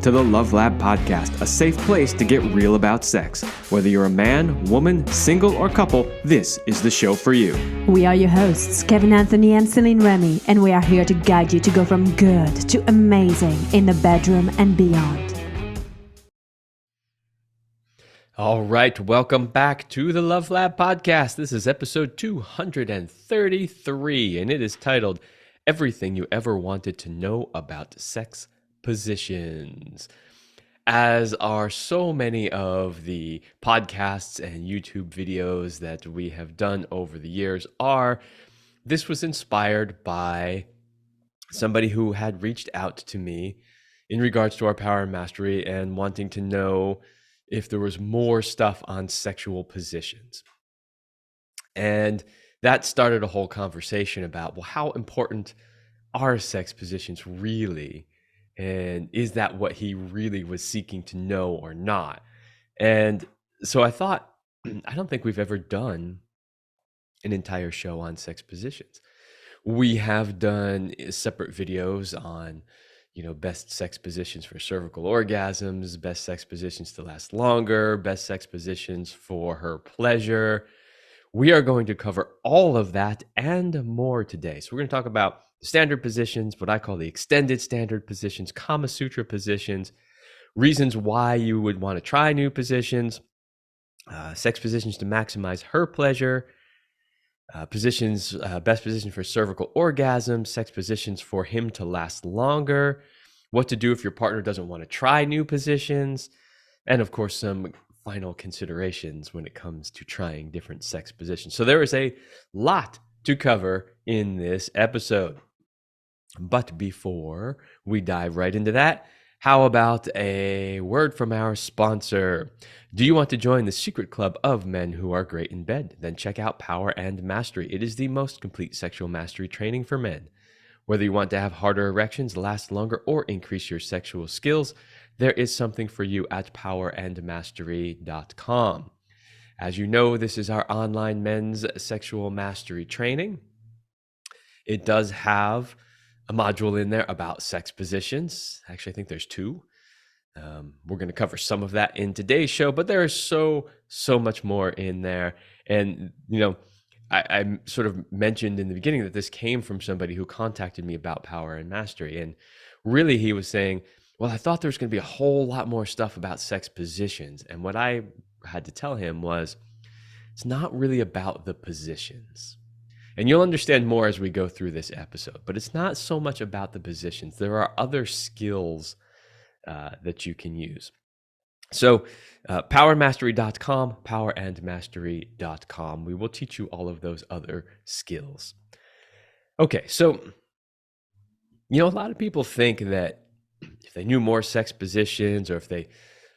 to the Love Lab Podcast, a safe place to get real about sex. Whether you're a man, woman, single, or couple, this is the show for you. We are your hosts, Kevin Anthony and Celine Remy, and we are here to guide you to go from good to amazing in the bedroom and beyond. All right, welcome back to the Love Lab Podcast. This is episode 233, and it is titled Everything You Ever Wanted to Know About Sex Positions. As are so many of the podcasts and YouTube videos that we have done over the years this was inspired by somebody who had reached out to me in regards to our power and mastery and wanting to know if there was more stuff on sexual positions. And that started a whole conversation about, well, how important are sex positions really? And is that what he really was seeking to know or not? And so I thought, I don't think we've ever done an entire show on sex positions. We have done separate videos on, best sex positions for cervical orgasms, best sex positions to last longer, best sex positions for her pleasure. We are going to cover all of that and more today. So we're going to talk about standard positions, what I call the extended standard positions, Kama Sutra positions, reasons why you would want to try new positions, sex positions to maximize her pleasure, positions, best position for cervical orgasm, sex positions for him to last longer, what to do if your partner doesn't want to try new positions, and of course, some final considerations when it comes to trying different sex positions. So there is a lot to cover in this episode. But before we dive right into that, how about a word from our sponsor? Do you want to join the secret club of men who are great in bed? Then check out Power and Mastery. It is the most complete sexual mastery training for men. Whether you want to have harder erections, last longer, or increase your sexual skills, there is something for you at powerandmastery.com. As you know, this is our online men's sexual mastery training. It does have a module in there about sex positions. Actually, I think there's two. We're going to cover some of that in today's show, but there is so much more in there. And, I sort of mentioned in the beginning that this came from somebody who contacted me about power and mastery. And really he was saying, well, I thought there was going to be a whole lot more stuff about sex positions. And what I had to tell him was, it's not really about the positions. And you'll understand more as we go through this episode, but it's not so much about the positions. There are other skills that you can use. So powermastery.com, powerandmastery.com. We will teach you all of those other skills. Okay, so, a lot of people think that if they knew more sex positions or if they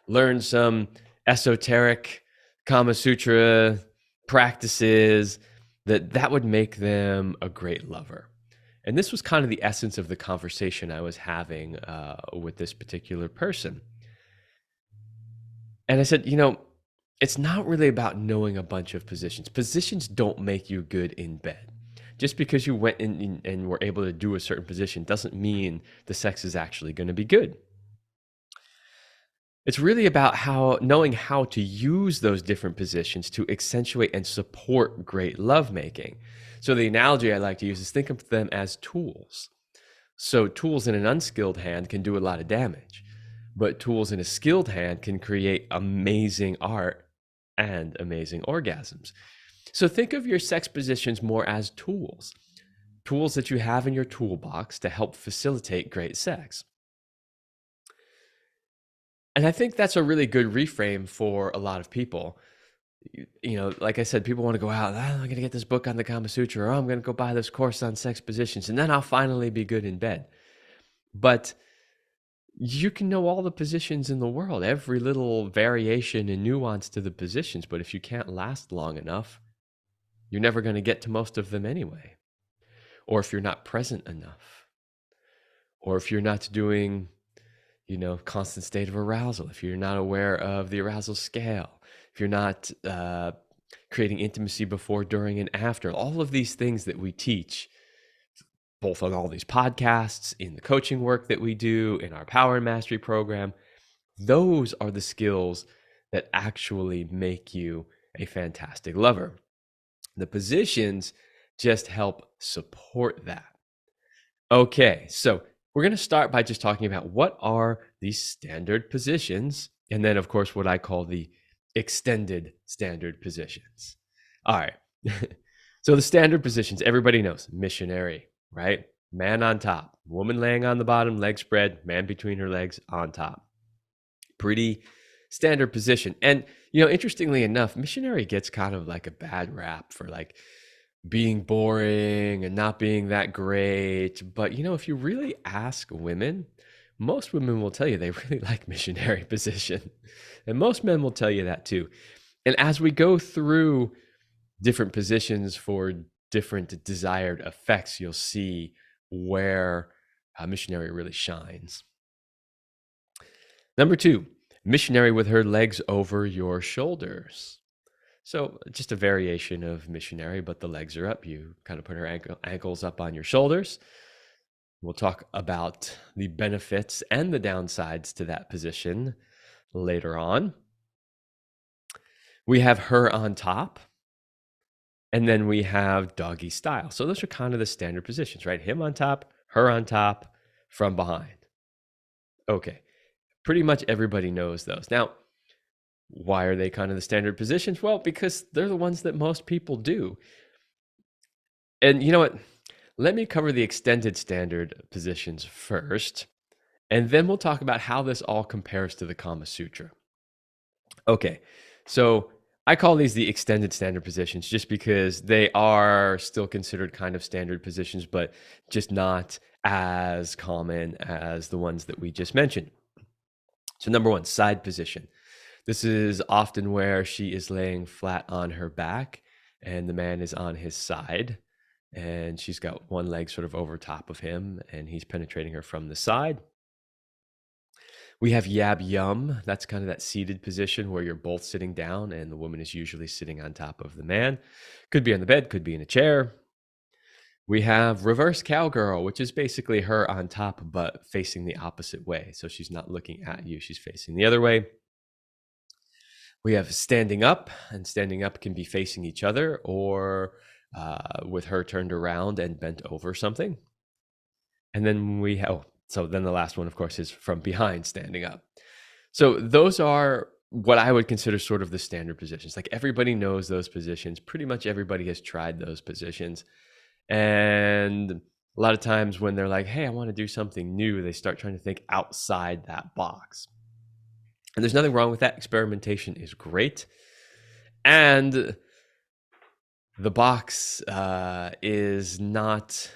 learned some esoteric Kama Sutra practices, that would make them a great lover. And this was kind of the essence of the conversation I was having with this particular person. And I said, it's not really about knowing a bunch of positions. Positions don't make you good in bed. Just because you went in and were able to do a certain position doesn't mean the sex is actually going to be good. It's really about knowing how to use those different positions to accentuate and support great lovemaking. So the analogy I like to use is think of them as tools. So tools in an unskilled hand can do a lot of damage, but tools in a skilled hand can create amazing art and amazing orgasms. So think of your sex positions more as tools that you have in your toolbox to help facilitate great sex. And I think that's a really good reframe for a lot of people. Like I said, people want to go out, I'm going to get this book on the Kama Sutra, or I'm going to go buy this course on sex positions, and then I'll finally be good in bed. But you can know all the positions in the world, every little variation and nuance to the positions, but if you can't last long enough, you're never going to get to most of them anyway. Or if you're not present enough, or if you're not doing constant state of arousal, if you're not aware of the arousal scale, if you're not creating intimacy before, during, and after, all of these things that we teach both on all these podcasts, in the coaching work that we do, in our Power and Mastery program. Those are the skills that actually make you a fantastic lover. The positions just help support that. Okay, so we're going to start by just talking about what are these standard positions, and then, of course, what I call the extended standard positions. All right. So the standard positions, everybody knows, missionary, right? Man on top, woman laying on the bottom, legs spread, man between her legs on top. Pretty standard position. And, interestingly enough, missionary gets kind of like a bad rap for like being boring and not being that great. But, if you really ask women, most women will tell you they really like missionary position. And most men will tell you that too. And as we go through different positions for different desired effects, you'll see where missionary really shines. Number 2, missionary with her legs over your shoulders. So just a variation of missionary, but the legs are up. You kind of put her ankles up on your shoulders. We'll talk about the benefits and the downsides to that position later on. We have her on top, and then we have doggy style. So those are kind of the standard positions, right? Him on top, her on top, from behind. Okay, pretty much everybody knows those. Now, why are they kind of the standard positions? Well, because they're the ones that most people do. And you know what? Let me cover the extended standard positions first, and then we'll talk about how this all compares to the Kama Sutra. Okay, so I call these the extended standard positions just because they are still considered kind of standard positions, but just not as common as the ones that we just mentioned. So number 1, side position. This is often where she is laying flat on her back and the man is on his side, and she's got one leg sort of over top of him and he's penetrating her from the side. We have yab yum. That's kind of that seated position where you're both sitting down and the woman is usually sitting on top of the man. Could be on the bed, could be in a chair. We have reverse cowgirl, which is basically her on top but facing the opposite way. So she's not looking at you, she's facing the other way. We have standing up, and standing up can be facing each other or with her turned around and bent over something. And then we have, so then the last one, of course, is from behind, standing up. So those are what I would consider sort of the standard positions. Like everybody knows those positions. Pretty much everybody has tried those positions. And a lot of times when they're like, hey, I want to do something new, they start trying to think outside that box. And there's nothing wrong with that. Experimentation is great. And the box is not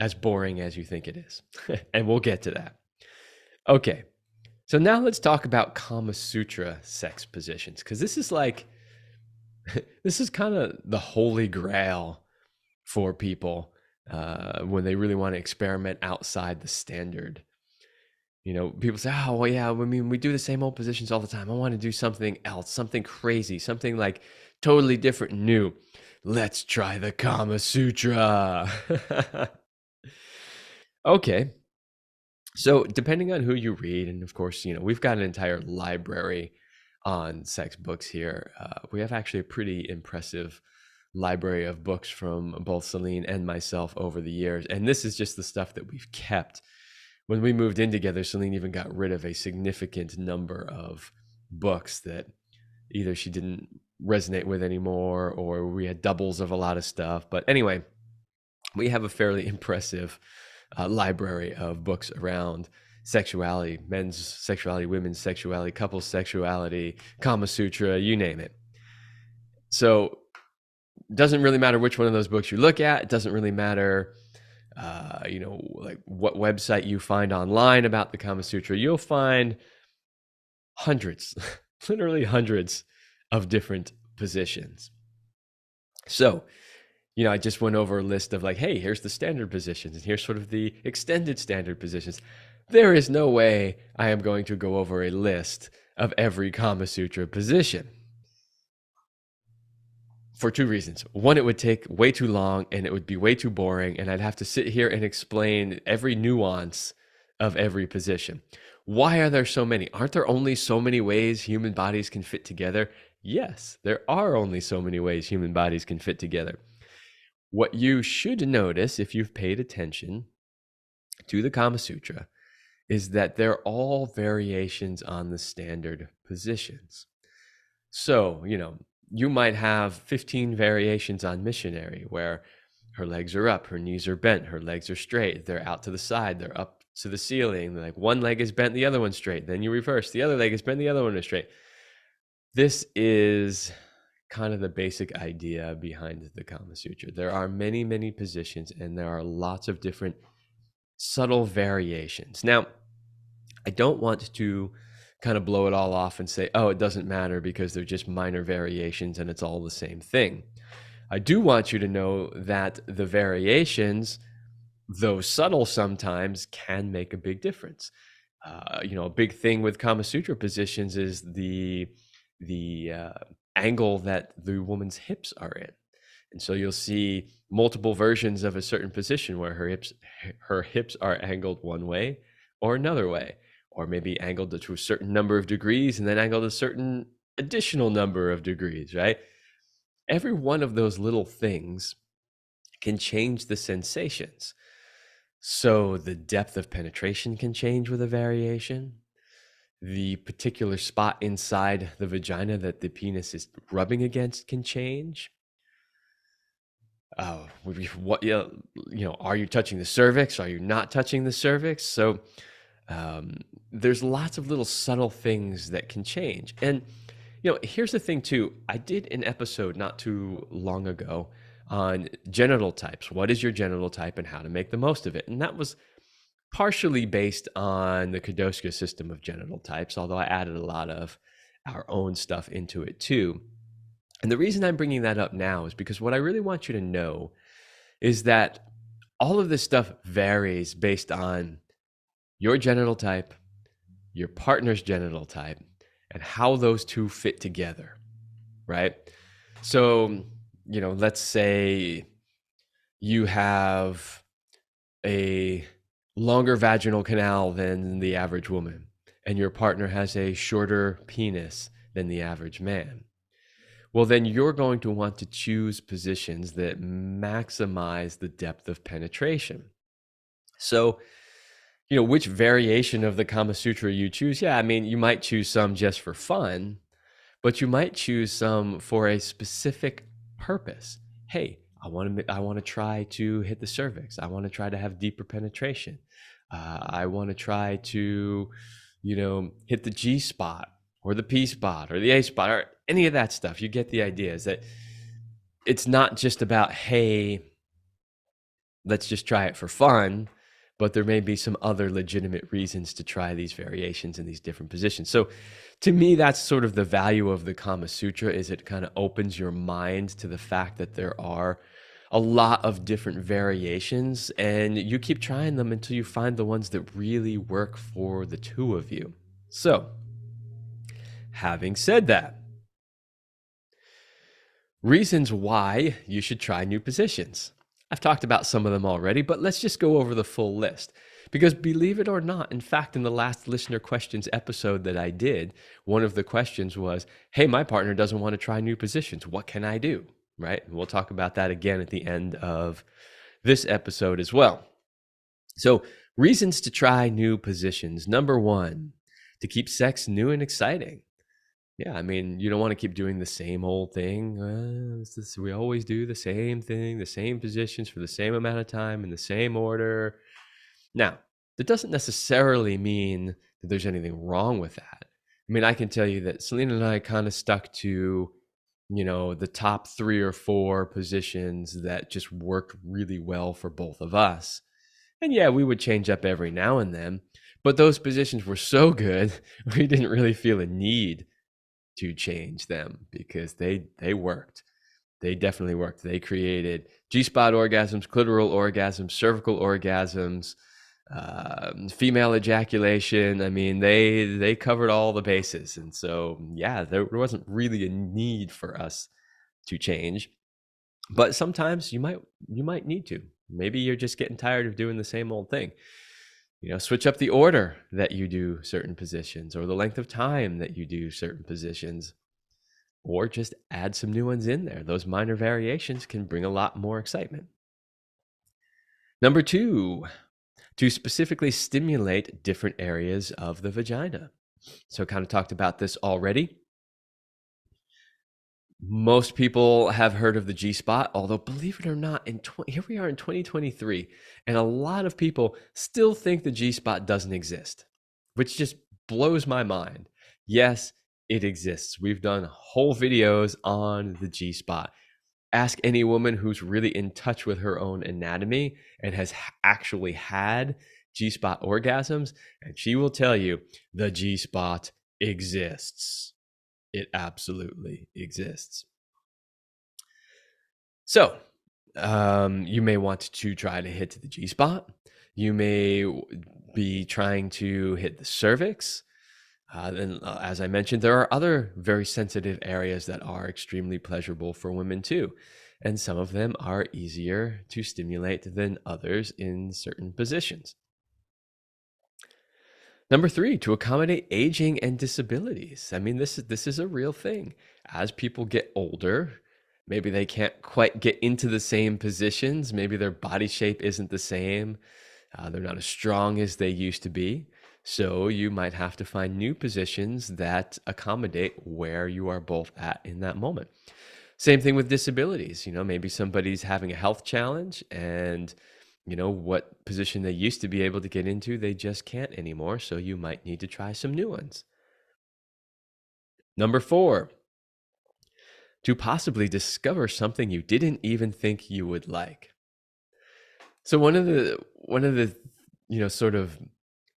as boring as you think it is. And we'll get to that. Okay. So now let's talk about Kama Sutra sex positions, because this is like, this is kind of the holy grail for people when they really want to experiment outside the standard. People say, oh, well, yeah, I mean, we do the same old positions all the time. I want to do something else, something crazy, something like totally different and new. Let's try the Kama Sutra. Okay. So depending on who you read, and of course, we've got an entire library on sex books here. We have actually a pretty impressive library of books from both Celine and myself over the years. And this is just the stuff that we've kept. When we moved in together, Celine even got rid of a significant number of books that either she didn't resonate with anymore or we had doubles of a lot of stuff. But anyway, we have a fairly impressive library of books around sexuality, men's sexuality, women's sexuality, couples sexuality, Kama Sutra, you name it. So it doesn't really matter which one of those books you look at. It doesn't really matter like what website you find online about the Kama Sutra. You'll find hundreds, literally hundreds of different positions. So, I just went over a list of like, hey, here's the standard positions and here's sort of the extended standard positions. There is no way I am going to go over a list of every Kama Sutra position. for two reasons. One, it would take way too long and it would be way too boring, and I'd have to sit here and explain every nuance of every position. Why are there so many? Aren't there only so many ways human bodies can fit together? Yes, there are only so many ways human bodies can fit together. What you should notice if you've paid attention to the Kama Sutra is that they're all variations on the standard positions. So, you might have 15 variations on missionary where her legs are up, her knees are bent, her legs are straight, they're out to the side, they're up to the ceiling, like one leg is bent, the other one's straight, then you reverse, the other leg is bent, the other one is straight. This is kind of the basic idea behind the Kama Sutra. There are many, many positions, and there are lots of different subtle variations. Now, I don't want to kind of blow it all off and say, oh, it doesn't matter because they're just minor variations and it's all the same thing. I do want you to know that the variations, though subtle sometimes, can make a big difference. A big thing with Kama Sutra positions is the angle that the woman's hips are in. And so you'll see multiple versions of a certain position where her hips are angled one way or another way, or maybe angled to a certain number of degrees and then angled a certain additional number of degrees, right? Every one of those little things can change the sensations. So the depth of penetration can change with a variation. The particular spot inside the vagina that the penis is rubbing against can change. Are you touching the cervix? Are you not touching the cervix? So there's lots of little subtle things that can change. And, here's the thing too. I did an episode not too long ago on genital types. What is your genital type and how to make the most of it? And that was partially based on the Kadoska system of genital types, although I added a lot of our own stuff into it too. And the reason I'm bringing that up now is because what I really want you to know is that all of this stuff varies based on your genital type, your partner's genital type, and how those two fit together, right? So, let's say you have a longer vaginal canal than the average woman, and your partner has a shorter penis than the average man. Well, then you're going to want to choose positions that maximize the depth of penetration. So, which variation of the Kama Sutra you choose? Yeah, you might choose some just for fun, but you might choose some for a specific purpose. Hey, I want to try to hit the cervix. I want to try to have deeper penetration. I want to try to, hit the G spot or the P spot or the A spot or any of that stuff. You get the idea, is that it's not just about, hey, let's just try it for fun, but there may be some other legitimate reasons to try these variations in these different positions. So to me, that's sort of the value of the Kama Sutra, is it kind of opens your mind to the fact that there are a lot of different variations, and you keep trying them until you find the ones that really work for the two of you. So, having said that, reasons why you should try new positions. I've talked about some of them already, but let's just go over the full list. Because believe it or not, in fact, in the last listener questions episode that I did, one of the questions was, hey, my partner doesn't want to try new positions. What can I do? Right? And we'll talk about that again at the end of this episode as well. So, reasons to try new positions. Number one, to keep sex new and exciting. Yeah, you don't want to keep doing the same old thing. We always do the same thing, the same positions for the same amount of time in the same order. Now, that doesn't necessarily mean that there's anything wrong with that. I can tell you that Selena and I kind of stuck to, the top 3 or 4 positions that just worked really well for both of us. And yeah, we would change up every now and then, but those positions were so good, we didn't really feel a need to change them because they worked. They definitely worked. They created G-spot orgasms, clitoral orgasms, cervical orgasms, female ejaculation. They covered all the bases. And so, yeah, there wasn't really a need for us to change. But sometimes you might need to. Maybe you're just getting tired of doing the same old thing. Switch up the order that you do certain positions, or the length of time that you do certain positions, or just add some new ones in there. Those minor variations can bring a lot more excitement. Number 2, to specifically stimulate different areas of the vagina. So kind of talked about this already. Most people have heard of the G-spot, although believe it or not, here we are in 2023, and a lot of people still think the G-spot doesn't exist, which just blows my mind. Yes, it exists. We've done whole videos on the G-spot. Ask any woman who's really in touch with her own anatomy and has actually had G-spot orgasms, and she will tell you the G-spot exists. It absolutely exists. So, you may want to try to hit the G-spot. You may be trying to hit the cervix. Then, as I mentioned, there are other very sensitive areas that are extremely pleasurable for women too. And some of them are easier to stimulate than others in certain positions. Number 3, to accommodate aging and disabilities. I mean, this is a real thing. As people get older, maybe they can't quite get into the same positions. Maybe their body shape isn't the same. They're not as strong as they used to be. So you might have to find new positions that accommodate where you are both at in that moment. Same thing with disabilities. Maybe somebody's having a health challenge, and what position they used to be able to get into, they just can't anymore. So you might need to try some new ones. Number 4, to possibly discover something you didn't even think you would like. So one of the sort of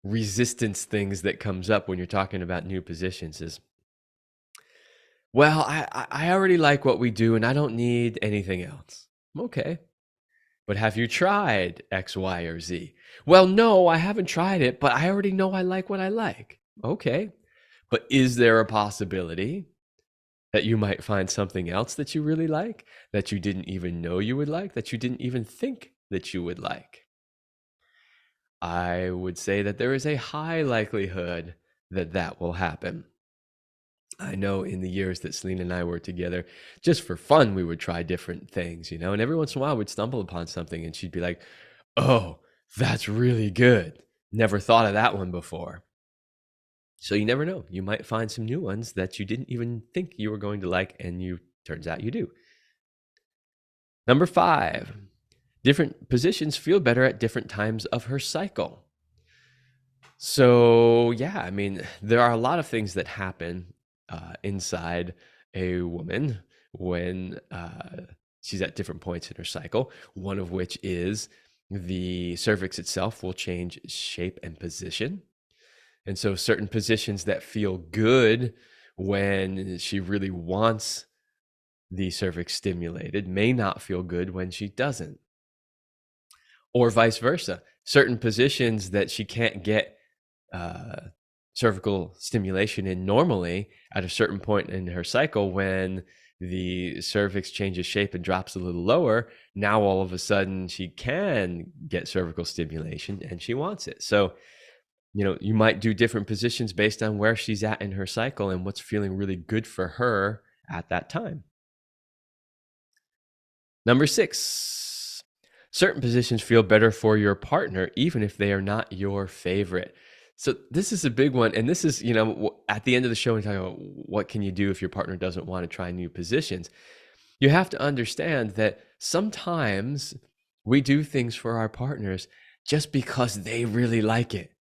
resistance things that comes up when you're talking about new positions is, well, I already like what we do and I don't need anything else. Okay. But have you tried X, Y, or Z? Well, no, I haven't tried it, but I already know I like what I like. Okay. But is there a possibility that you might find something else that you really like, that you didn't even know you would like, that you didn't even think that you would like? I would say that there is a high likelihood that that will happen. I know in the years that Selena and I were together, just for fun, we would try different things, and every once in a while we'd stumble upon something and she'd be like, oh, that's really good. Never thought of that one before. So you never know. You might find some new ones that you didn't even think you were going to like, and turns out you do. Number 5, different positions feel better at different times of her cycle. So yeah, I mean, there are a lot of things that happen inside a woman when she's at different points in her cycle, one of which is the cervix itself will change shape and position. And so certain positions that feel good when she really wants the cervix stimulated may not feel good when she doesn't. Or vice versa. Certain positions that she can't get cervical stimulation in normally at a certain point in her cycle, when the cervix changes shape and drops a little lower, now all of a sudden she can get cervical stimulation and she wants it. So, you might do different positions based on where she's at in her cycle and what's feeling really good for her at that time. Number 6, certain positions feel better for your partner, even if they are not your favorite. So this is a big one. And this is, at the end of the show, we talk about what can you do if your partner doesn't want to try new positions. You have to understand that sometimes we do things for our partners just because they really like it.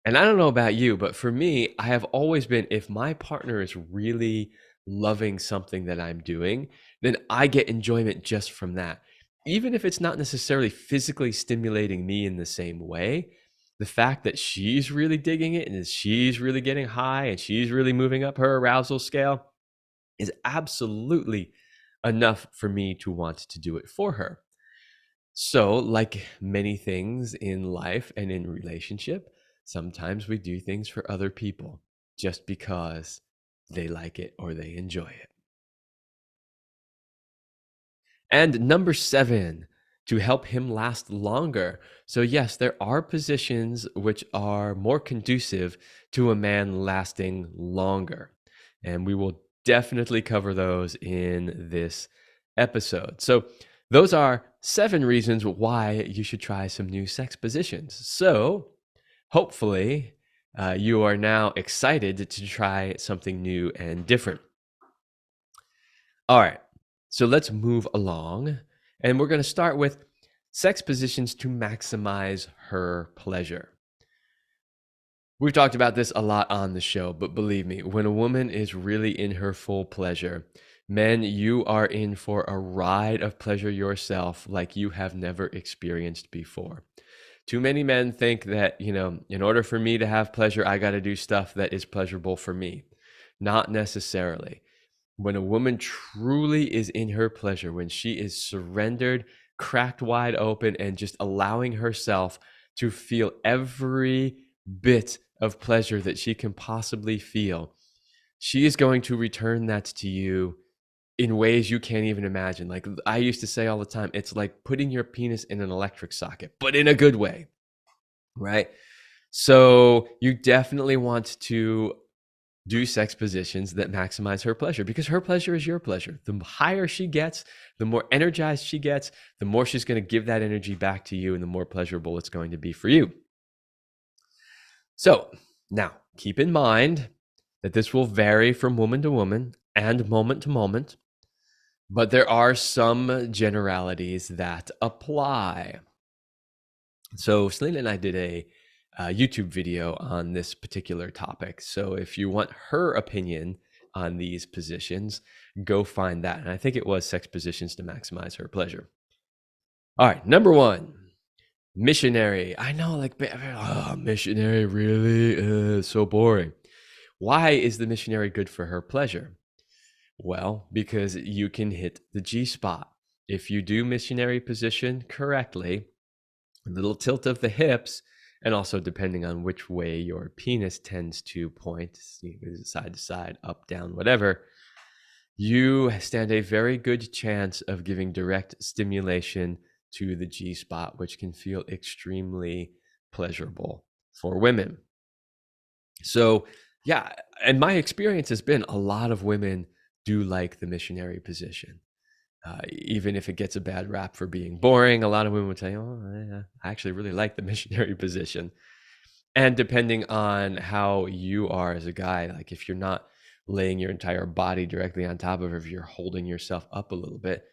And I don't know about you, but for me, I have always been, if my partner is really loving something that I'm doing, then I get enjoyment just from that. Even if it's not necessarily physically stimulating me in the same way, the fact that she's really digging it and she's really getting high and she's really moving up her arousal scale is absolutely enough for me to want to do it for her. So, like many things in life and in relationship, sometimes we do things for other people just because they like it or they enjoy it. And number 7, to help him last longer. So yes, there are positions which are more conducive to a man lasting longer. And we will definitely cover those in this episode. So those are 7 reasons why you should try some new sex positions. So hopefully you are now excited to try something new and different. All right, so let's move along. And we're going to start with sex positions to maximize her pleasure. We've talked about this a lot on the show, but believe me, when a woman is really in her full pleasure, men, you are in for a ride of pleasure yourself like you have never experienced before. Too many men think that, in order for me to have pleasure, I got to do stuff that is pleasurable for me. Not necessarily. When a woman truly is in her pleasure, when she is surrendered, cracked wide open, and just allowing herself to feel every bit of pleasure that she can possibly feel, she is going to return that to you in ways you can't even imagine. Like I used to say all the time, it's like putting your penis in an electric socket, but in a good way, right? So you definitely want to do sex positions that maximize her pleasure, because her pleasure is your pleasure. The higher she gets, the more energized she gets, the more she's going to give that energy back to you, and the more pleasurable it's going to be for you. So now keep in mind that this will vary from woman to woman and moment to moment, but there are some generalities that apply. So Selena and I did a YouTube video on this particular topic. So if you want her opinion on these positions, go find that. And I think it was sex positions to maximize her pleasure. All right, number 1, missionary. I know, like, missionary, really? So boring. Why is the missionary good for her pleasure? Well, because you can hit the G-spot. If you do missionary position correctly, a little tilt of the hips, and also depending on which way your penis tends to point, side to side, up, down, whatever, you stand a very good chance of giving direct stimulation to the G-spot, which can feel extremely pleasurable for women. So yeah, and my experience has been a lot of women do like the missionary position. Even if it gets a bad rap for being boring, a lot of women would say, oh, I actually really like the missionary position. And depending on how you are as a guy, like if you're not laying your entire body directly on top of her, if you're holding yourself up a little bit,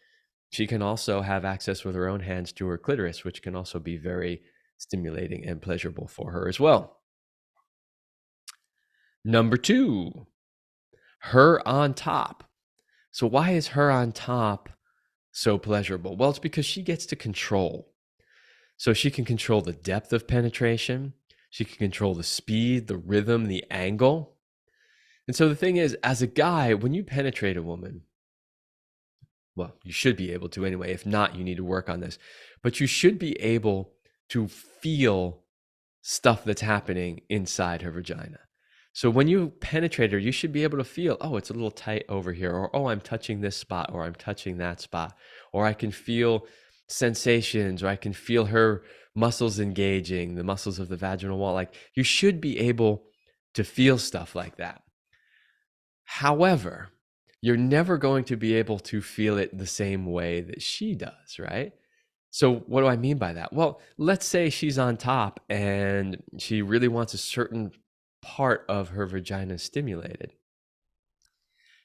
she can also have access with her own hands to her clitoris, which can also be very stimulating and pleasurable for her as well. Number 2, her on top. So why is her on top so pleasurable? Well, it's because she gets to control. So she can control the depth of penetration. She can control the speed, the rhythm, the angle. And so the thing is, as a guy, when you penetrate a woman, well, you should be able to anyway. If not, you need to work on this. But you should be able to feel stuff that's happening inside her vagina. So when you penetrate her, you should be able to feel, oh, it's a little tight over here, or oh, I'm touching this spot, or I'm touching that spot, or I can feel sensations, or I can feel her muscles engaging, the muscles of the vaginal wall. Like you should be able to feel stuff like that. However, you're never going to be able to feel it the same way that she does, right? So what do I mean by that? Well, let's say she's on top and she really wants a certain part of her vagina stimulated.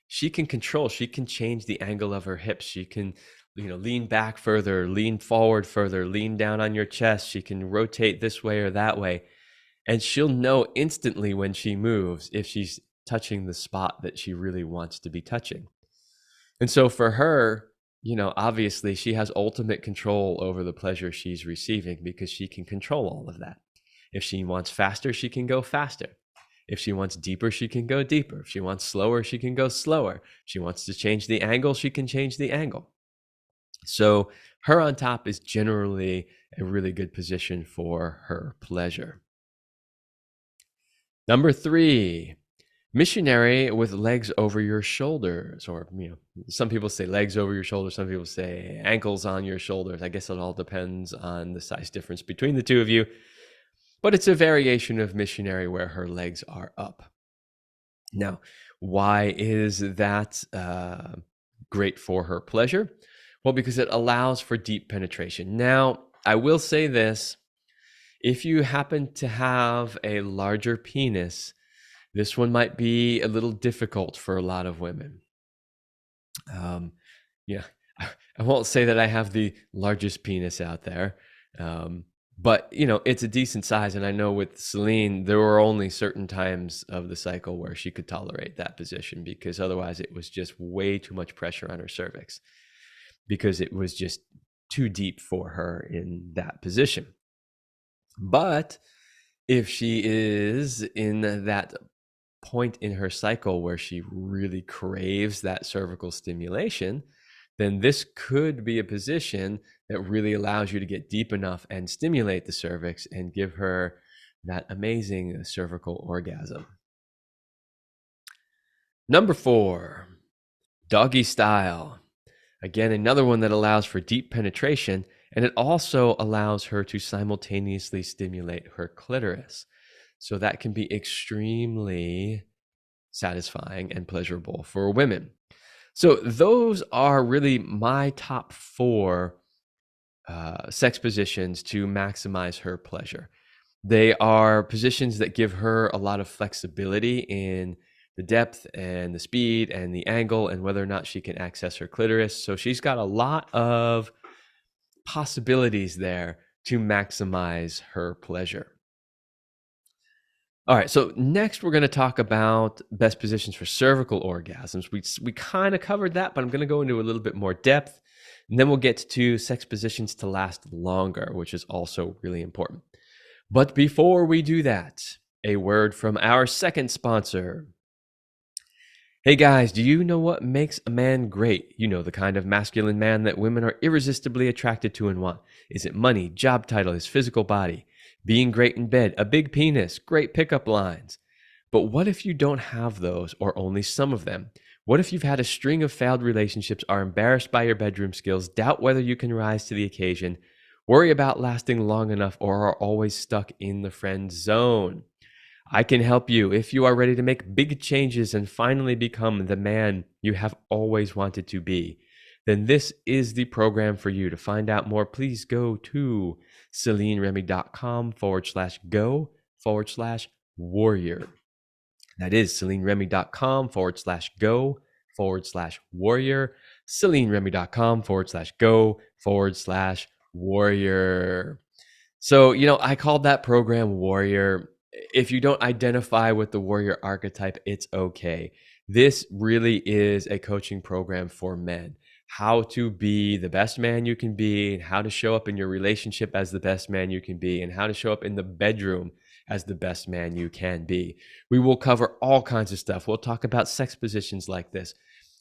She can control, she can change the angle of her hips. She can, lean back further, lean forward further, lean down on your chest. She can rotate this way or that way. And she'll know instantly when she moves if she's touching the spot that she really wants to be touching. And so for her, obviously she has ultimate control over the pleasure she's receiving because she can control all of that. If she wants faster, she can go faster. If she wants deeper, she can go deeper. If she wants slower, she can go slower. If she wants to change the angle, she can change the angle. So her on top is generally a really good position for her pleasure. Number 3, Missionary with legs over your shoulders, or some people say legs over your shoulders, some people say ankles on your shoulders. I guess it all depends on the size difference between the two of you, but it's a variation of missionary where her legs are up. Now, why is that great for her pleasure? Well, because it allows for deep penetration. Now, I will say this: if you happen to have a larger penis, this one might be a little difficult for a lot of women. Yeah, I won't say that I have the largest penis out there, but it's a decent size. And I know with Celine, there were only certain times of the cycle where she could tolerate that position, because otherwise it was just way too much pressure on her cervix, because it was just too deep for her in that position. But if she is in that point in her cycle where she really craves that cervical stimulation, then this could be a position that really allows you to get deep enough and stimulate the cervix and give her that amazing cervical orgasm. Number 4, doggy style. Again, another one that allows for deep penetration, and it also allows her to simultaneously stimulate her clitoris. So that can be extremely satisfying and pleasurable for women. So those are really my top 4 sex positions to maximize her pleasure. They are positions that give her a lot of flexibility in the depth and the speed and the angle and whether or not she can access her clitoris. So she's got a lot of possibilities there to maximize her pleasure. All right, so next we're going to talk about best positions for cervical orgasms. We kind of covered that, but I'm going to go into a little bit more depth. And then we'll get to sex positions to last longer, which is also really important. But before we do that, a word from our second sponsor. Hey guys, do you know what makes a man great? You know, the kind of masculine man that women are irresistibly attracted to and want. Is it money, job title, his physical body, being great in bed, a big penis, great pickup lines? But what if you don't have those, or only some of them? What if you've had a string of failed relationships, are embarrassed by your bedroom skills, doubt whether you can rise to the occasion, worry about lasting long enough, or are always stuck in the friend zone? I can help you if you are ready to make big changes and finally become the man you have always wanted to be. Then this is the program for you. To find out more, please go to CelineRemy.com/go/warrior. That is CelineRemy.com/go/warrior. CelineRemy.com/go/warrior. So, I called that program Warrior. If you don't identify with the warrior archetype, it's okay. This really is a coaching program for men. How to be the best man you can be, and how to show up in your relationship as the best man you can be, and how to show up in the bedroom as the best man you can be. We will cover all kinds of stuff. We'll talk about sex positions like this.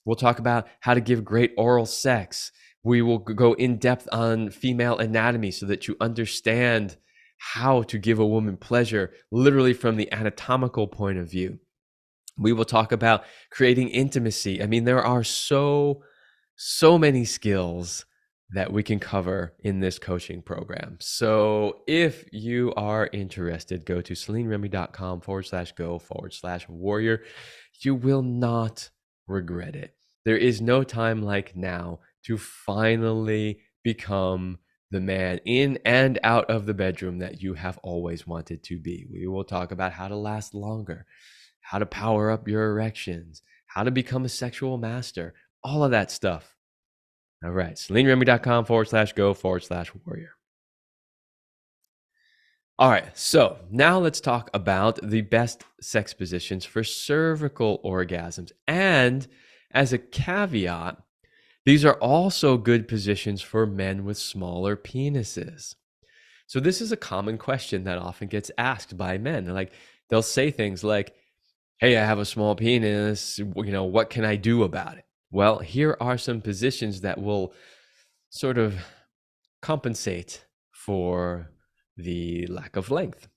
We'll talk about how to give great oral sex. We will go in depth on female anatomy so that you understand how to give a woman pleasure, literally from the anatomical point of view. We will talk about creating intimacy. I mean, there are so many skills that we can cover in this coaching program. So if you are interested, go to CelineRemy.com/go/warrior. You will not regret it. There is no time like now to finally become the man in and out of the bedroom that you have always wanted to be. We will talk about how to last longer, how to power up your erections, how to become a sexual master, all of that stuff. All right, CelineRemy.com/go/warrior. All right, so now let's talk about the best sex positions for cervical orgasms. And as a caveat, these are also good positions for men with smaller penises. So this is a common question that often gets asked by men. Like, they'll say things like, hey, I have a small penis, what can I do about it? Well, here are some positions that will sort of compensate for the lack of length.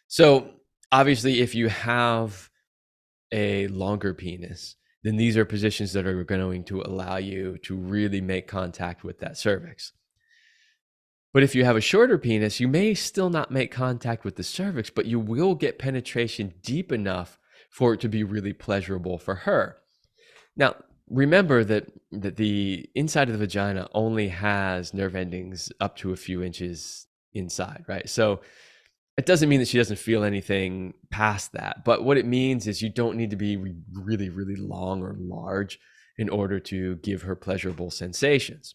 So obviously, if you have a longer penis, then these are positions that are going to allow you to really make contact with that cervix. But if you have a shorter penis, you may still not make contact with the cervix, but you will get penetration deep enough for it to be really pleasurable for her. Now, remember that the inside of the vagina only has nerve endings up to a few inches inside, right? So it doesn't mean that she doesn't feel anything past that. But what it means is you don't need to be really, really long or large in order to give her pleasurable sensations.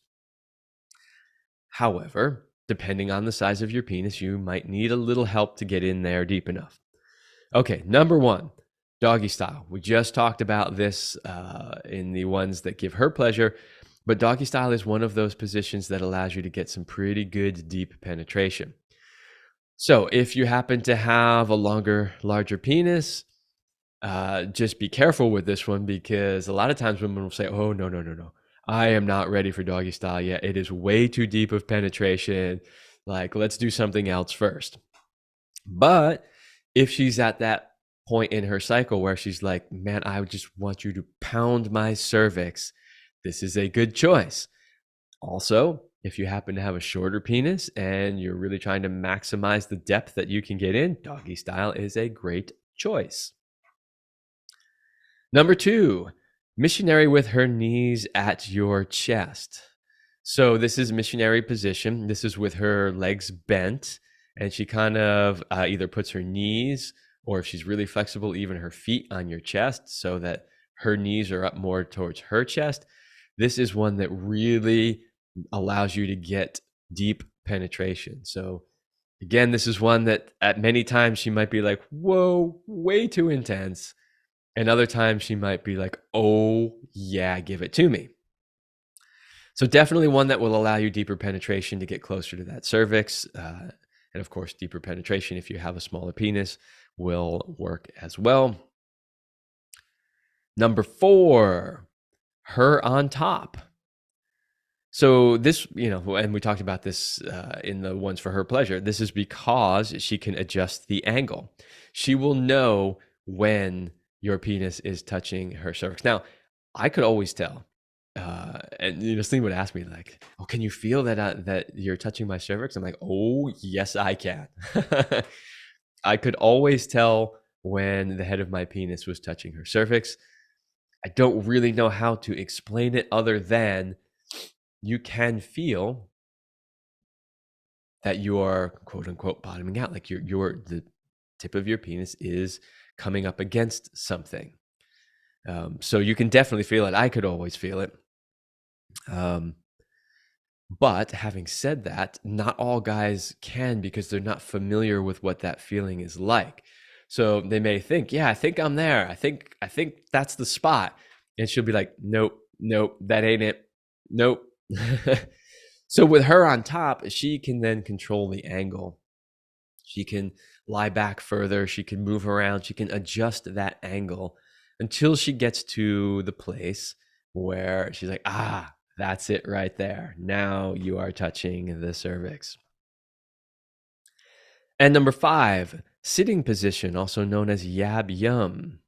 However, depending on the size of your penis, you might need a little help to get in there deep enough. Okay, number one, doggy style. We just talked about this in the ones that give her pleasure, but doggy style is one of those positions that allows you to get some pretty good deep penetration. So if you happen to have a larger penis, just be careful with this one, because a lot of times women will say, oh, no. I am not ready for doggy style yet. It is way too deep of penetration. Like, let's do something else first. But if she's at that point in her cycle where she's like, man, I just want you to pound my cervix, this is a good choice. Also, if you happen to have a shorter penis and you're really trying to maximize the depth that you can get in, doggy style is a great choice. Number two, missionary with her knees at your chest. So this is missionary position. This is with her legs bent, and she kind of either puts her knees, or if she's really flexible, even her feet on your chest so that her knees are up more towards her chest. This is one that really allows you to get deep penetration. So again, this is one that at many times she might be like, whoa, way too intense. And other times she might be like, oh yeah, give it to me. So definitely one that will allow you deeper penetration to get closer to that cervix. And of course, deeper penetration if you have a smaller penis will work as well. Number four, her on top. So this, and we talked about this in the ones for her pleasure. This is because she can adjust the angle. She will know when your penis is touching her cervix. Now, I could always tell. And Celine would ask me like, "Oh, can you feel that you're touching my cervix?" I'm like, "Oh, yes, I can." I could always tell when the head of my penis was touching her cervix. I don't really know how to explain it other than you can feel that you are quote unquote bottoming out, like the tip of your penis is coming up against something. So you can definitely feel it. I could always feel it. But having said that, not all guys can, because they're not familiar with what that feeling is like. So they may think, yeah, I think I'm there. I think that's the spot. And she'll be like, nope, that ain't it. Nope. So with her on top, she can then control the angle. She can lie back further. She can move around. She can adjust that angle until she gets to the place where she's like, that's it right there. Now you are touching the cervix. And number five, sitting position, also known as yab yum.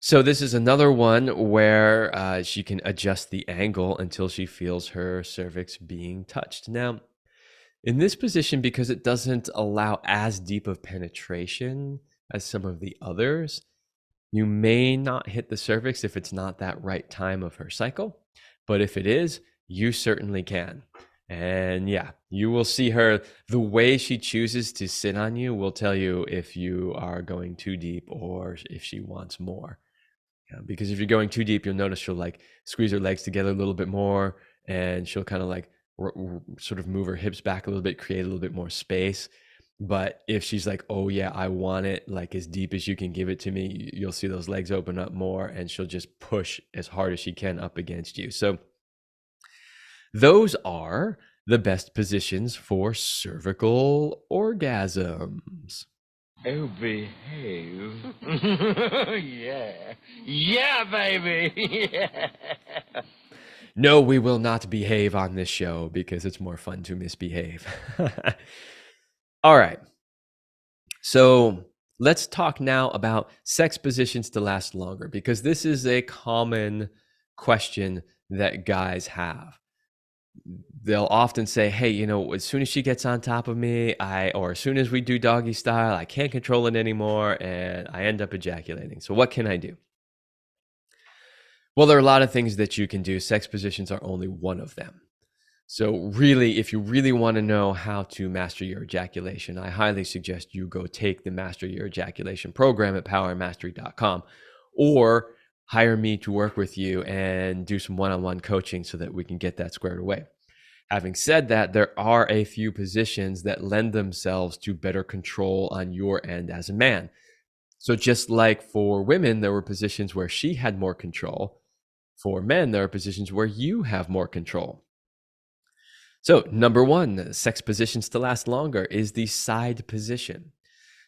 So this is another one where she can adjust the angle until she feels her cervix being touched. Now, in this position, because it doesn't allow as deep of penetration as some of the others, you may not hit the cervix if it's not that right time of her cycle. But if it is, you certainly can. And yeah, you will see her, the way she chooses to sit on you will tell you if you are going too deep or if she wants more. Because if you're going too deep, you'll notice she'll like squeeze her legs together a little bit more, and she'll kind of like sort of move her hips back a little bit, create a little bit more space. But if she's like, oh yeah, I want it like as deep as you can give it to me, you'll see those legs open up more, and she'll just push as hard as she can up against you. So those are the best positions for cervical orgasms. Oh, behave. Yeah, baby. Yeah. No, we will not behave on this show because it's more fun to misbehave. All right. So let's talk now about sex positions to last longer, because this is a common question that guys have. They'll often say, hey, you know, as soon as she gets on top of me, or as soon as we do doggy style, I can't control it anymore and I end up ejaculating. So what can I do? Well, there are a lot of things that you can do. Sex positions are only one of them. So really, if you really want to know how to master your ejaculation, I highly suggest you go take the Master Your Ejaculation program at powermastery.com, or hire me to work with you and do some one-on-one coaching so that we can get that squared away. Having said that, there are a few positions that lend themselves to better control on your end as a man. So just like for women, there were positions where she had more control. For men, there are positions where you have more control. So number one, sex positions to last longer is the side position.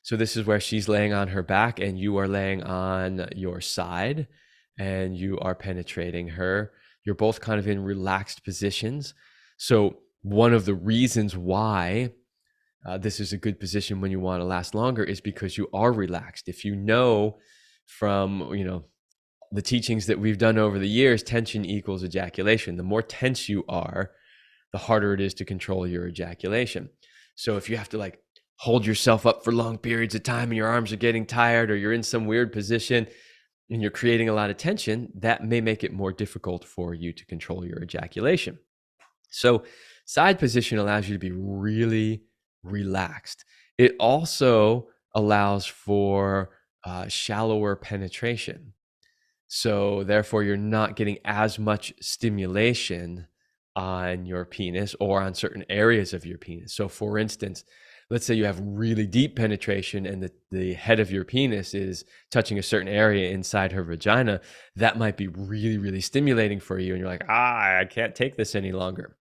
So this is where she's laying on her back and you are laying on your side and you are penetrating her. You're both kind of in relaxed positions. So one of the reasons why this is a good position when you want to last longer is because you are relaxed. If you know from, the teachings that we've done over the years, tension equals ejaculation. The more tense you are, the harder it is to control your ejaculation. So if you have to hold yourself up for long periods of time and your arms are getting tired, or you're in some weird position and you're creating a lot of tension, that may make it more difficult for you to control your ejaculation. So side position allows you to be really relaxed. It also allows for shallower penetration. So therefore, you're not getting as much stimulation on your penis or on certain areas of your penis. So for instance, let's say you have really deep penetration and the head of your penis is touching a certain area inside her vagina. That might be really, really stimulating for you. And you're like, I can't take this any longer.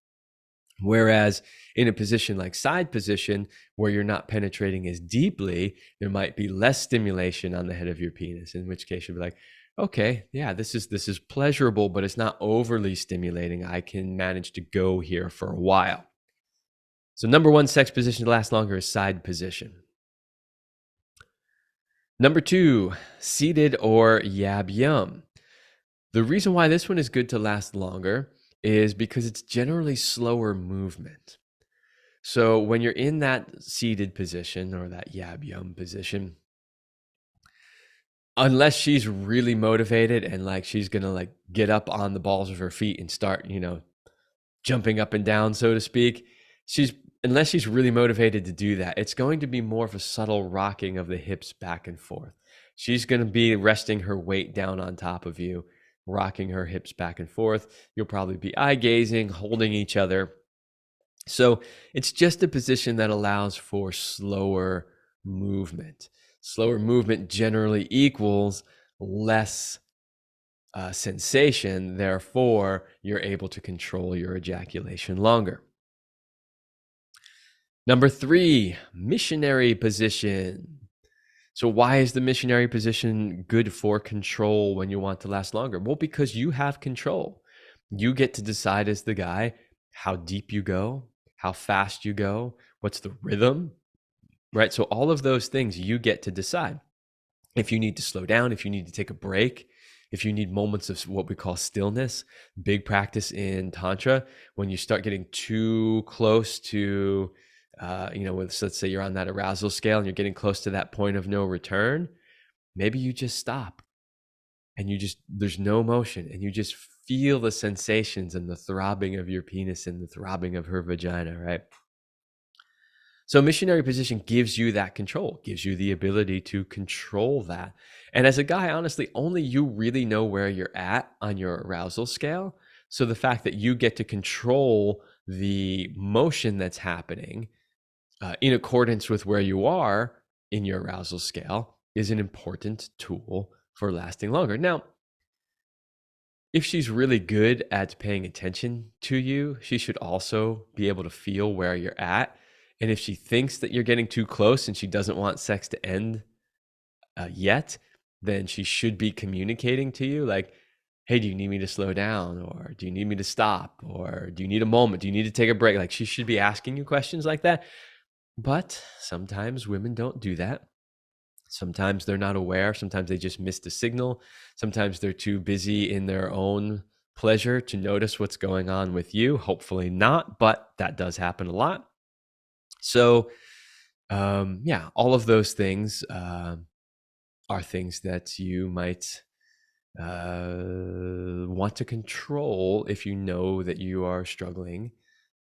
Whereas in a position like side position, where you're not penetrating as deeply, there might be less stimulation on the head of your penis, in which case you'll be like, okay, yeah, this is pleasurable, but it's not overly stimulating. I can manage to go here for a while. So number one sex position to last longer is side position. Number two, seated or yab yum. The reason why this one is good to last longer is because it's generally slower movement. So when you're in that seated position or that yab yum position, unless she's really motivated and she's gonna get up on the balls of her feet and start, jumping up and down, so to speak, unless she's really motivated to do that, it's going to be more of a subtle rocking of the hips back and forth. She's going to be resting her weight down on top of you, rocking her hips back and forth. You'll probably be eye gazing, holding each other. So it's just a position that allows for slower movement. Slower movement generally equals less sensation. Therefore, you're able to control your ejaculation longer. Number three, missionary position. So why is the missionary position good for control when you want to last longer? Well, because you have control. You get to decide as the guy how deep you go, how fast you go, what's the rhythm, right? So all of those things you get to decide. If you need to slow down, if you need to take a break, if you need moments of what we call stillness, big practice in Tantra, when you start getting too close to, let's say you're on that arousal scale and you're getting close to that point of no return, maybe you just stop and there's no motion and you just feel the sensations and the throbbing of your penis and the throbbing of her vagina, right? So missionary position gives you that control, gives you the ability to control that. And as a guy, honestly, only you really know where you're at on your arousal scale. So the fact that you get to control the motion that's happening in accordance with where you are in your arousal scale is an important tool for lasting longer. Now, if she's really good at paying attention to you, she should also be able to feel where you're at. And if she thinks that you're getting too close and she doesn't want sex to end yet, then she should be communicating to you like, hey, do you need me to slow down? Or do you need me to stop? Or do you need a moment? Do you need to take a break? She should be asking you questions like that. But sometimes women don't do that. Sometimes they're not aware. Sometimes they just miss the signal. Sometimes they're too busy in their own pleasure to notice what's going on with you. Hopefully not, but that does happen a lot. So, yeah, all of those things are things that you might want to control if you know that you are struggling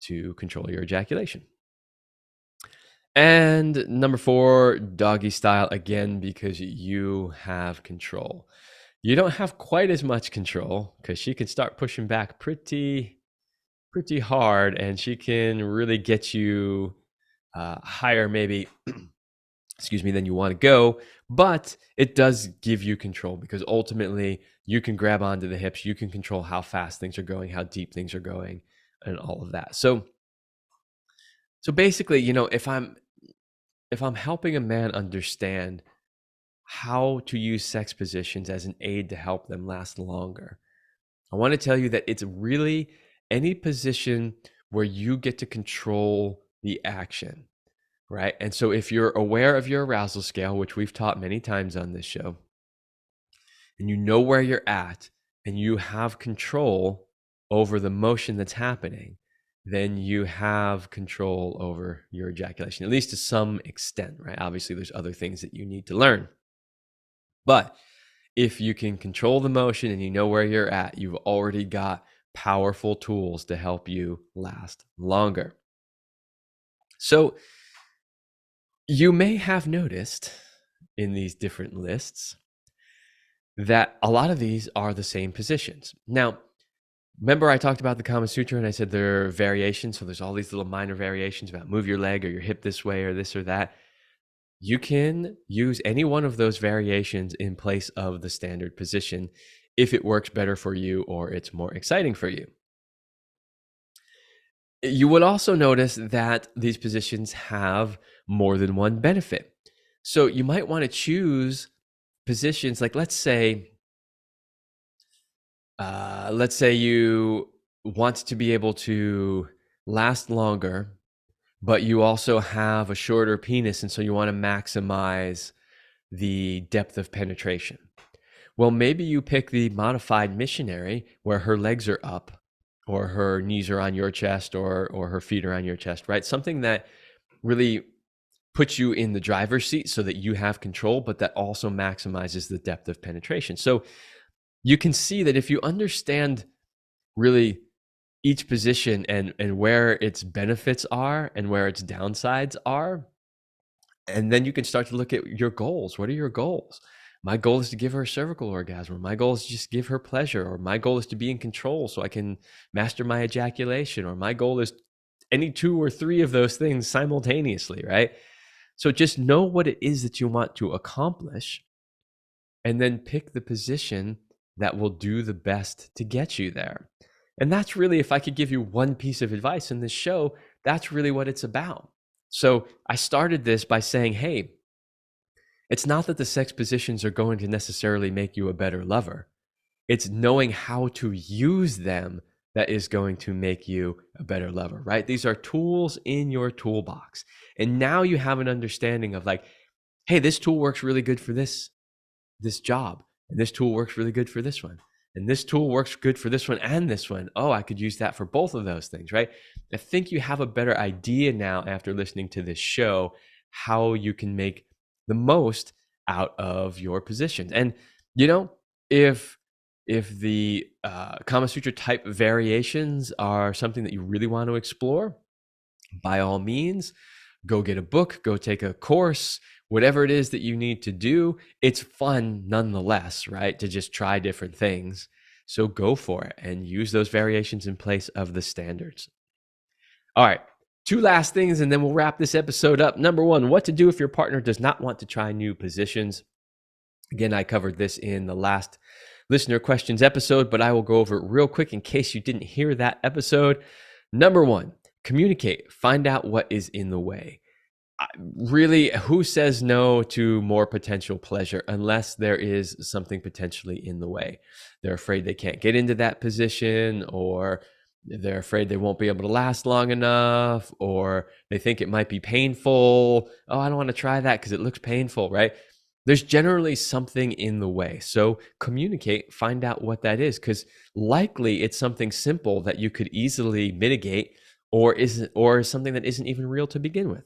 to control your ejaculation. And number 4, doggy style, again, because you have control. You don't have quite as much control because she can start pushing back pretty hard, and she can really get you higher maybe excuse me, than you want to go, but it does give you control because ultimately you can grab onto the hips, you can control how fast things are going, how deep things are going, and all of that. So basically, if I'm helping a man understand how to use sex positions as an aid to help them last longer, I want to tell you that it's really any position where you get to control the action, right? And so if you're aware of your arousal scale, which we've taught many times on this show, and you know where you're at and you have control over the motion that's happening, then you have control over your ejaculation, at least to some extent, right? Obviously, there's other things that you need to learn. But if you can control the motion and you know where you're at, you've already got powerful tools to help you last longer. So you may have noticed in these different lists that a lot of these are the same positions. Now, remember I talked about the Kama Sutra and I said there are variations. So there's all these little minor variations about move your leg or your hip this way or this or that. You can use any one of those variations in place of the standard position if it works better for you or it's more exciting for you. You would also notice that these positions have more than one benefit. So you might want to choose positions like, let's say you want to be able to last longer, but you also have a shorter penis, and so you want to maximize the depth of penetration. Well, maybe you pick the modified missionary where her legs are up or her knees are on your chest or her feet are on your chest, right? Something that really puts you in the driver's seat so that you have control, but that also maximizes the depth of penetration. So you can see that if you understand really each position and where its benefits are and where its downsides are, and then you can start to look at your goals. What are your goals? My goal is to give her a cervical orgasm. My goal is to just give her pleasure. Or my goal is to be in control so I can master my ejaculation. Or my goal is any 2 or 3 of those things simultaneously, right? So just know what it is that you want to accomplish and then pick the position that will do the best to get you there. And that's really, if I could give you one piece of advice in this show, that's really what it's about. So I started this by saying, hey, it's not that the sex positions are going to necessarily make you a better lover. It's knowing how to use them that is going to make you a better lover, right? These are tools in your toolbox. And now you have an understanding of like, hey, this tool works really good for this job. And this tool works really good for this one. And this tool works good for this one and this one. Oh, I could use that for both of those things, right? I think you have a better idea now after listening to this show, how you can make the most out of your positions. And, if the Kama Sutra type variations are something that you really want to explore, by all means, go get a book, go take a course, whatever it is that you need to do. It's fun nonetheless, right? To just try different things. So go for it and use those variations in place of the standards. All right, 2 last things and then we'll wrap this episode up. Number 1, what to do if your partner does not want to try new positions. Again, I covered this in the last listener questions episode, but I will go over it real quick in case you didn't hear that episode. Number 1, communicate. Find out what is in the way. Really, who says no to more potential pleasure unless there is something potentially in the way? They're afraid they can't get into that position, or they're afraid they won't be able to last long enough, or they think it might be painful. Oh, I don't want to try that because it looks painful, right? there's generally something in the way. So communicate, find out what that is, because likely it's something simple that you could easily mitigate, or something that isn't even real to begin with.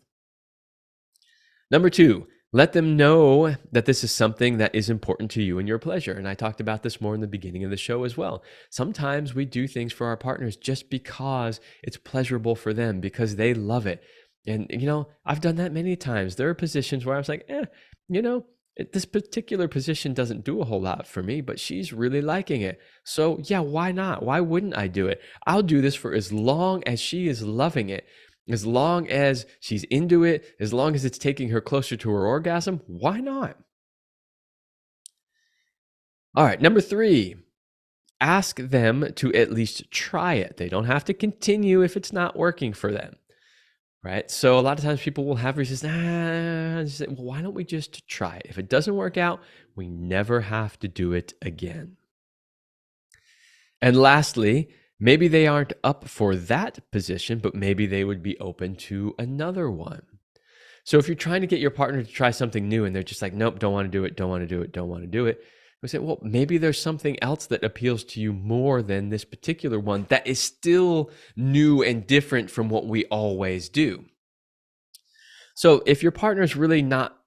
Number 2, let them know that this is something that is important to you and your pleasure. And I talked about this more in the beginning of the show as well. Sometimes we do things for our partners just because it's pleasurable for them, because they love it. And, I've done that many times. There are positions where I was like, this particular position doesn't do a whole lot for me, but she's really liking it. So yeah, why not? Why wouldn't I do it? I'll do this for as long as she is loving it. As long as she's into it, as long as it's taking her closer to her orgasm, why not? All right, number 3, ask them to at least try it. They don't have to continue if it's not working for them, right? So a lot of times people will have resistance. Say, well, why don't we just try it? If it doesn't work out, we never have to do it again. And lastly, maybe they aren't up for that position, but maybe they would be open to another one. So if you're trying to get your partner to try something new and they're just like, nope, don't want to do it, don't want to do it, don't want to do it, we say, well, maybe there's something else that appeals to you more than this particular one that is still new and different from what we always do. So if your partner's really not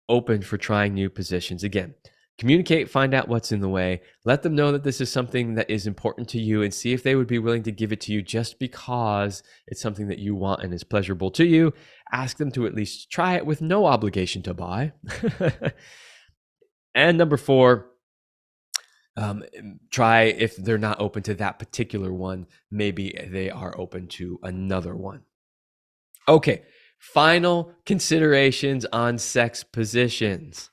open for trying new positions, again, communicate, find out what's in the way, let them know that this is something that is important to you, and see if they would be willing to give it to you just because it's something that you want and is pleasurable to you. Ask them to at least try it with no obligation to buy. And number 4, try, if they're not open to that particular one, maybe they are open to another one. Okay, final considerations on sex positions.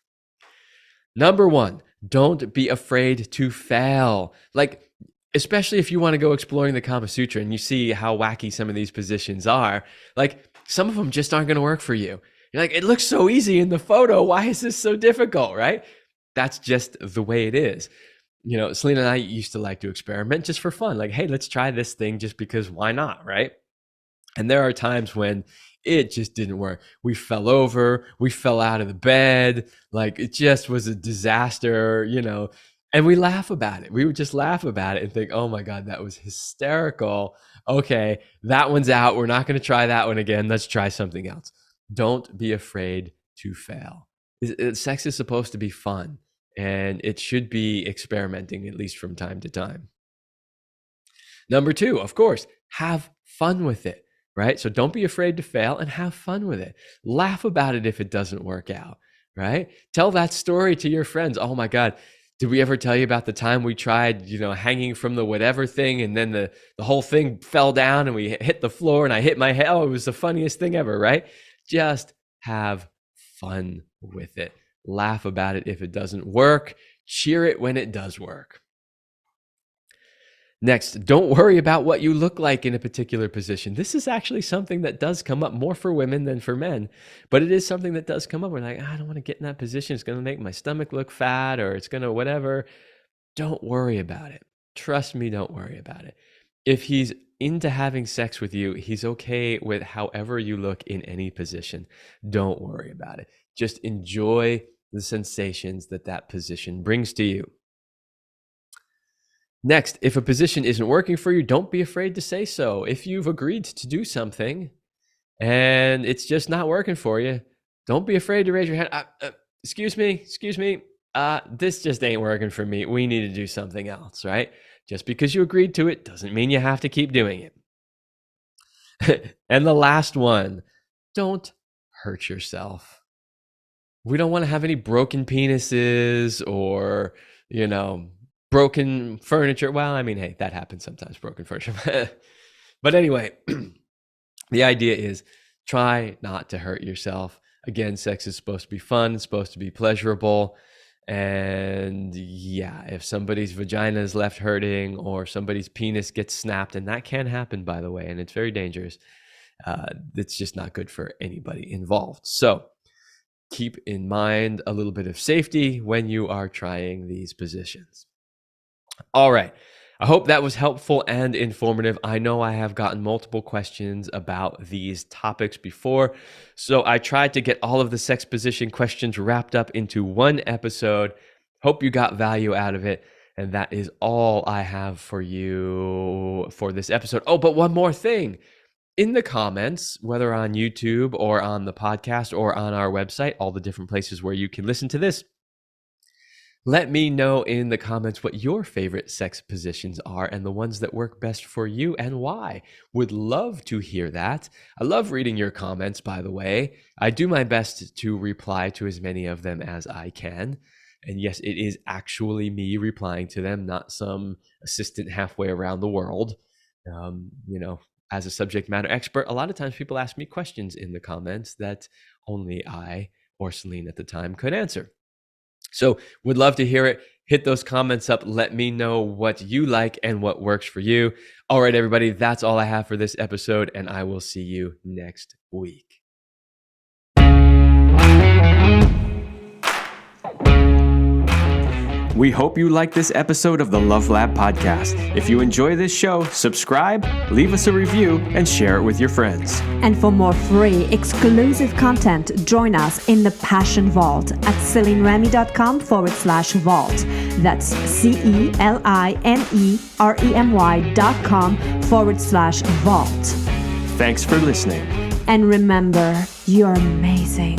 Number 1, don't be afraid to fail. Like, especially if you want to go exploring the Kama Sutra and you see how wacky some of these positions are, like some of them just aren't going to work for you. You're like, it looks so easy in the photo. Why is this so difficult, right? That's just the way it is. Selena and I used to like to experiment just for fun. Like, hey, let's try this thing just because why not, right? And there are times when it just didn't work. We fell over, we fell out of the bed. Like, it just was a disaster, and we laugh about it. We would just laugh about it and think, oh my God, that was hysterical. Okay, that one's out. We're not going to try that one again. Let's try something else. Don't be afraid to fail. Sex is supposed to be fun, and it should be experimenting, at least from time to time. Number 2, of course, have fun with it. Right? So don't be afraid to fail and have fun with it. Laugh about it if it doesn't work out, right? Tell that story to your friends. Oh my God, did we ever tell you about the time we tried, hanging from the whatever thing, and then the whole thing fell down and we hit the floor and I hit my head? Oh, it was the funniest thing ever, right? Just have fun with it. Laugh about it if it doesn't work. Cheer it when it does work. Next, don't worry about what you look like in a particular position. This is actually something that does come up more for women than for men, but it is something that does come up. We're like, I don't want to get in that position. It's going to make my stomach look fat, or it's going to whatever. Don't worry about it. Trust me, don't worry about it. If he's into having sex with you, he's okay with however you look in any position. Don't worry about it. Just enjoy the sensations that position brings to you. Next, if a position isn't working for you, don't be afraid to say so. If you've agreed to do something and it's just not working for you, don't be afraid to raise your hand. Excuse me, this just ain't working for me. We need to do something else, right? Just because you agreed to it doesn't mean you have to keep doing it. And the last one, don't hurt yourself. We don't want to have any broken penises or, broken furniture. Well, I mean, hey, that happens sometimes, broken furniture. But anyway, the idea is try not to hurt yourself. Again, sex is supposed to be fun. It's supposed to be pleasurable. And yeah, if somebody's vagina is left hurting or somebody's penis gets snapped, and that can happen, by the way, and it's very dangerous, it's just not good for anybody involved. So keep in mind a little bit of safety when you are trying these positions. All right. I hope that was helpful and informative. I know I have gotten multiple questions about these topics before, so I tried to get all of the sex position questions wrapped up into one episode. Hope you got value out of it, and that is all I have for you for this episode. Oh, but one more thing. In the comments, whether on YouTube or on the podcast or on our website, all the different places where you can listen to this, let me know in the comments what your favorite sex positions are and the ones that work best for you and why. Would love to hear that. I love reading your comments, by the way. I do my best to reply to as many of them as I can. And yes, it is actually me replying to them, not some assistant halfway around the world. As a subject matter expert, a lot of times people ask me questions in the comments that only I or Celine at the time could answer. So would love to hear it. Hit those comments up. Let me know what you like and what works for you. All right, everybody, that's all I have for this episode, and I will see you next week. We hope you like this episode of the Love Lab podcast. If you enjoy this show, subscribe, leave us a review, and share it with your friends. And for more free, exclusive content, join us in the Passion Vault at CelineRemy.com/vault. That's CelineRemy.com/vault. Thanks for listening. And remember, you're amazing.